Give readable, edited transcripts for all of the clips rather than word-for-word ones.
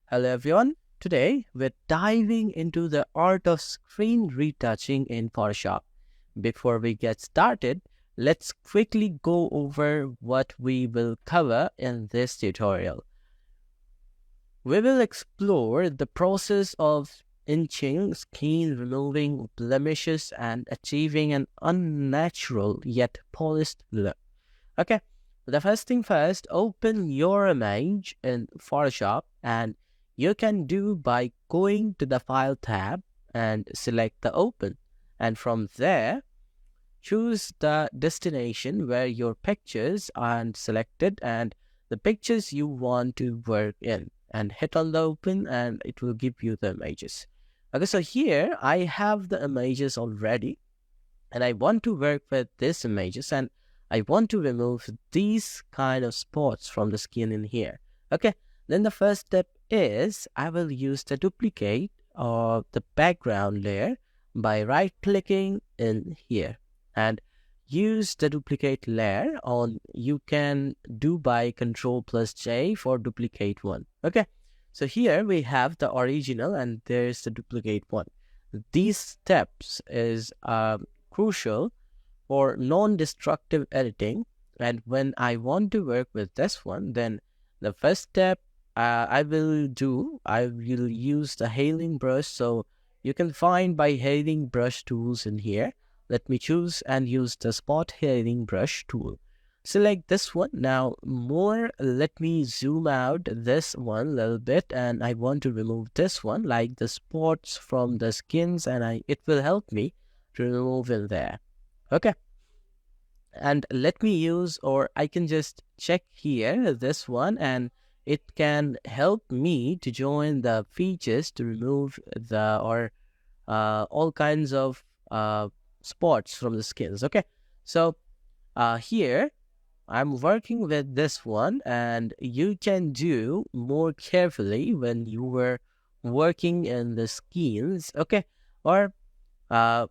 Hello everyone. Today we're diving into the art of screen retouching in Photoshop. Before we get started, let's quickly go over what we will cover in this tutorial. We will explore the process of inching skin, removing blemishes, and achieving an unnatural yet polished look. Okay, the first thing first, open your image in Photoshop, and you can do by going to the File tab and select the Open. And from there, choose the destination where your pictures are selected and the pictures you want to work in. And hit on the Open and it will give you the images. Okay, so here I have the images already and I want to work with these images and I want to remove these kind of spots from the skin in here. Okay, then the first step is I will use the duplicate of the background layer by right clicking in here and use the duplicate layer on you can do by Control plus J for duplicate one. Okay, so here we have the original and there's the duplicate one. These steps is crucial for non-destructive editing. And when I want to work with this one, then the first step I will use the haling brush. So you can find by haling brush tools in here. Let me choose and use the spot haling brush tool. Select this one. Now let me zoom out this one a little bit and I want to remove this one like the spots from the skins and it will help me to remove in there. Okay, and let me use or I can just check here this one and it can help me to join the features to remove the or all kinds of spots from the skins. Okay, so here I'm working with this one and you can do more carefully when you were working in the skins. Okay, or uh,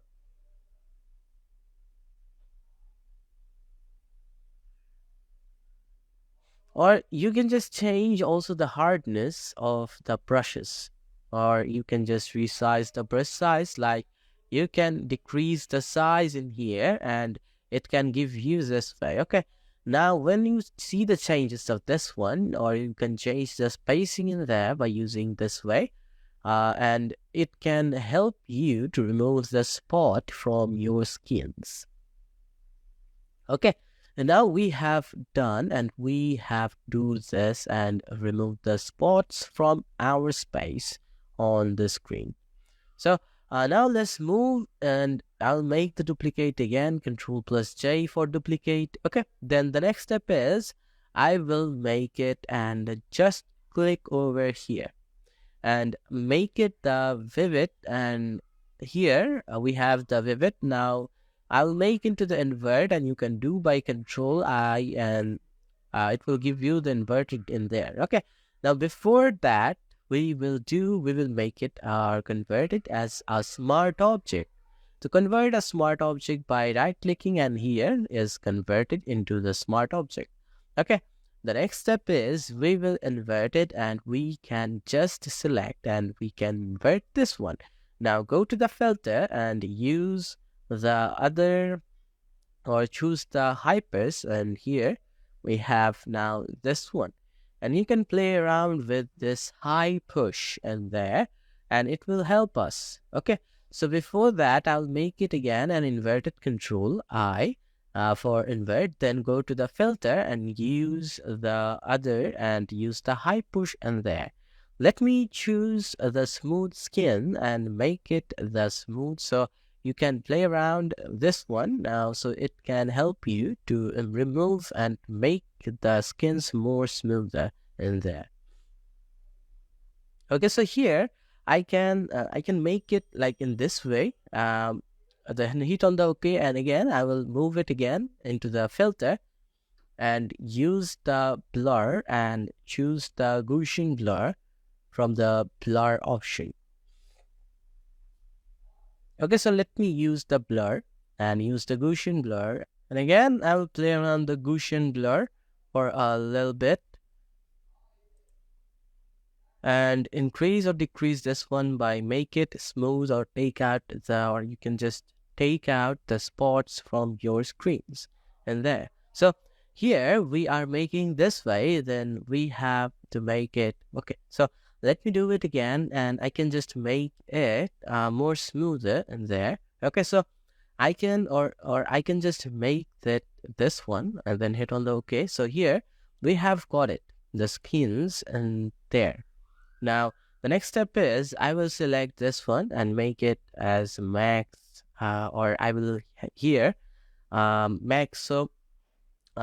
Or you can just change also the hardness of the brushes. Or you can just resize the brush size. Like you can decrease the size in here and it can give you this way. Okay. Now when you see the changes of this one, or you can change the spacing in there by using this way. And it can help you to remove the spot from your skins. Okay, and now we have done and we have do this and remove the spots from our space on the screen. So now let's move and I'll make the duplicate again, Control plus J for duplicate. Okay, then the next step is I will make it and just click over here and make it the vivid, and here we have the vivid. Now I'll make into the invert and you can do by Control I and it will give you the inverted in there. Okay, now before that we will make it convert it as a smart object. To convert a smart object by right clicking and here is converted into the smart object. Okay, the next step is we will invert it and we can just select and we can invert this one. Now go to the filter and use the other or choose the hypers, and here we have now this one. And you can play around with this high push and there and it will help us. Okay, so before that I'll make it again an inverted Control I for invert, then go to the filter and use the other and use the high push and there. Let me choose the smooth skin and make it the smooth, so you can play around this one now, so it can help you to remove and make the skins more smoother in there. Okay, so here I can make it like in this way. Then hit on the OK, and again I will move it again into the filter and use the blur and choose the Gaussian blur from the blur option. Okay, so let me use the blur and use the Gaussian blur. And again, I will play around the Gaussian blur for a little bit. and increase or decrease this one by make it smooth, or take out or you can just take out the spots from your screens and there. So here we are making this way, then we have to make it okay. So let me do it again, and I can just make it more smoother in there. Okay, so I can or I can just make that this one and then hit on the okay. So here we have got it, the skins and there. Now, the next step is I will select this one and make it as max, or I will here max. So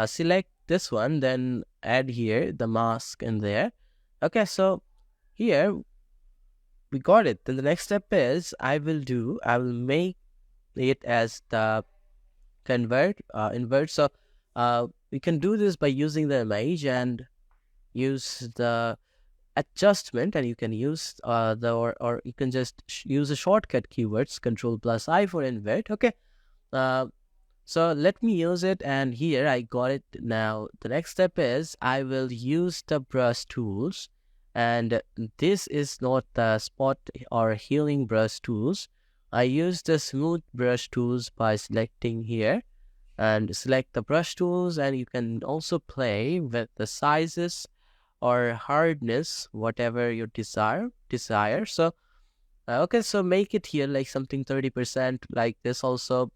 select this one, then add here the mask in there. Okay, so here we got it. Then the next step is I will make it as the invert. So we can do this by using the image and use the adjustment, and you can use or you can just use the shortcut keywords Control+I for invert. Okay, uh, so let me use it, and here I got it. Now the next step is I will use the brush tools, and this is not the spot or healing brush tools. I use the smooth brush tools by selecting here and select the brush tools, and you can also play with the sizes or hardness, whatever your desire. So okay, so make it here like something 30% like this also,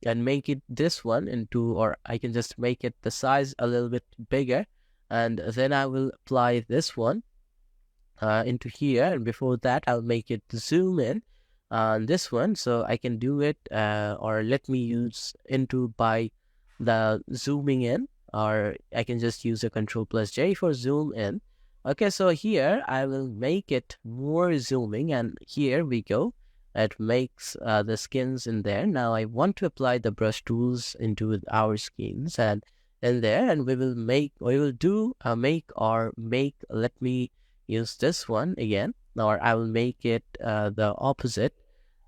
and make it this one into, or I can just make it the size a little bit bigger, and then I will apply this one into here, and before that I'll make it zoom in on this one, so I can do it or let me use into by the zooming in, or I can just use a Control+J for zoom in. Okay, so here I will make it more zooming, and here we go. It makes the skins in there. Now I want to apply the brush tools into our skins and in there, and we will do make. Let me use this one again, or I will make it the opposite,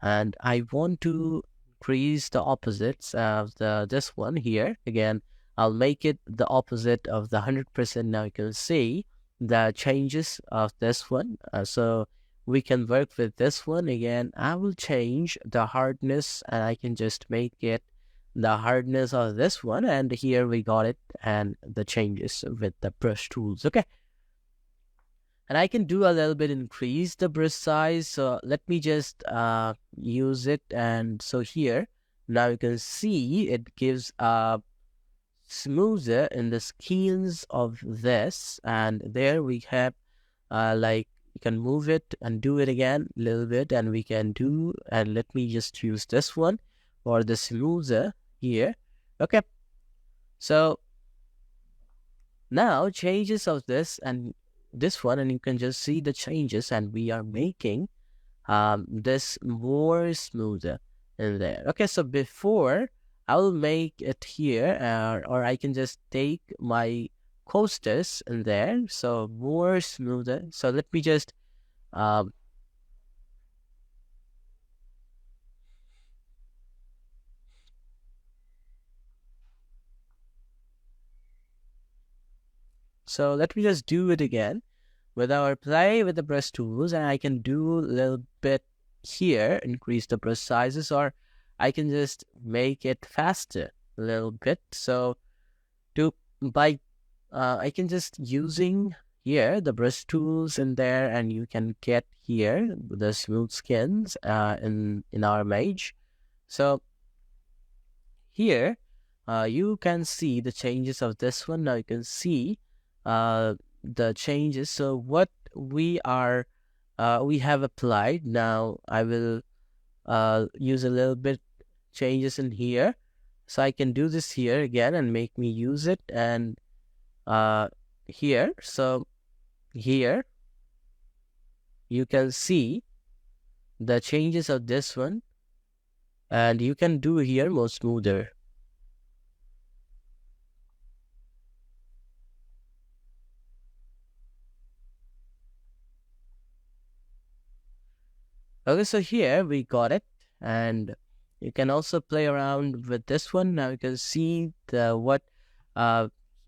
and I want to increase the opposites of this one here. Again, I'll make it the opposite of the 100%. Now you can see the changes of this one, so we can work with this one. Again, I will change the hardness, and I can just make it the hardness of this one, and here we got it, and the changes with the brush tools. Okay, and I can do a little bit increase the brush size. So let me just use it, and so here now you can see it gives a smoother in the skins of this, and there we have like you can move it and do it again a little bit, and we can do, and let me just use this one for the smoother here. Okay, so now changes of this and this one, and you can just see the changes, and we are making this more smoother in there. Okay, so before I will make it here, or I can just take my coasters in there, so more smoother. So let me just so let me just do it again with our play with the brush tools, and I can do a little bit here, increase the brush sizes, or I can just make it faster a little bit. So to by I can just using here the brush tools in there, and you can get here the smooth skins in our image. So here you can see the changes of this one. Now you can see the changes. So what we have applied. Now I will use a little bit changes in here, so I can do this here again and make me use it, and here, so here you can see the changes of this one, and you can do here more smoother. Okay, so here we got it, and you can also play around with this one. Now you can see the what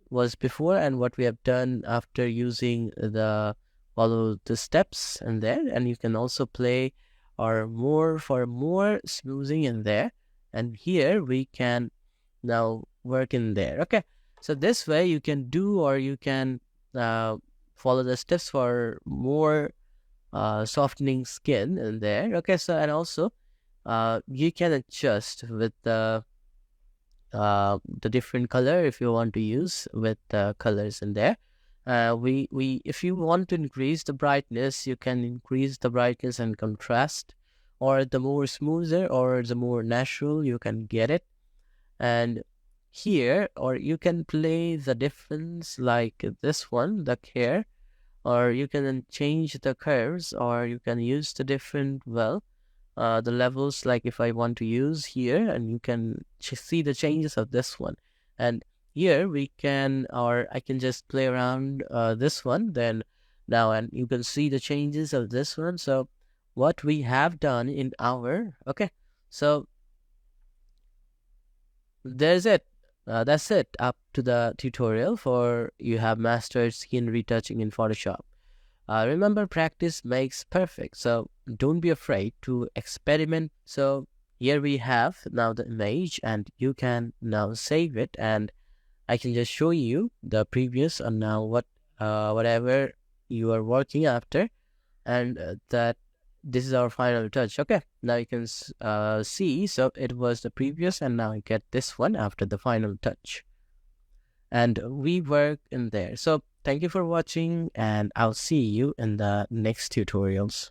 was before and what we have done after using the follow the steps in there, and you can also play or more for more smoothing in there. And here we can now work in there. Okay, so this way you can do, or you can uh, follow the steps for more softening skin in there. Okay, so and also you can adjust with the different color if you want to use with the colors in there. We if you want to increase the brightness, you can increase the brightness and contrast, or the more smoother or the more natural you can get it. And here, or you can play the difference like this one, the hair, or you can change the curves, or you can use the different, well, the levels, like if I want to use here, and you can see the changes of this one. And here we can, or I can just play around this one then now, and you can see the changes of this one. So what we have done in our, okay, so there's it. That's it, up to the tutorial for you have mastered skin retouching in Photoshop. Remember, practice makes perfect. So don't be afraid to experiment. So here we have now the image, and you can now save it, and I can just show you the previous and now whatever you are working after, and that this is our final touch. Okay, now you can see, so it was the previous, and now you get this one after the final touch, and we work in there. So thank you for watching, and I'll see you in the next tutorials.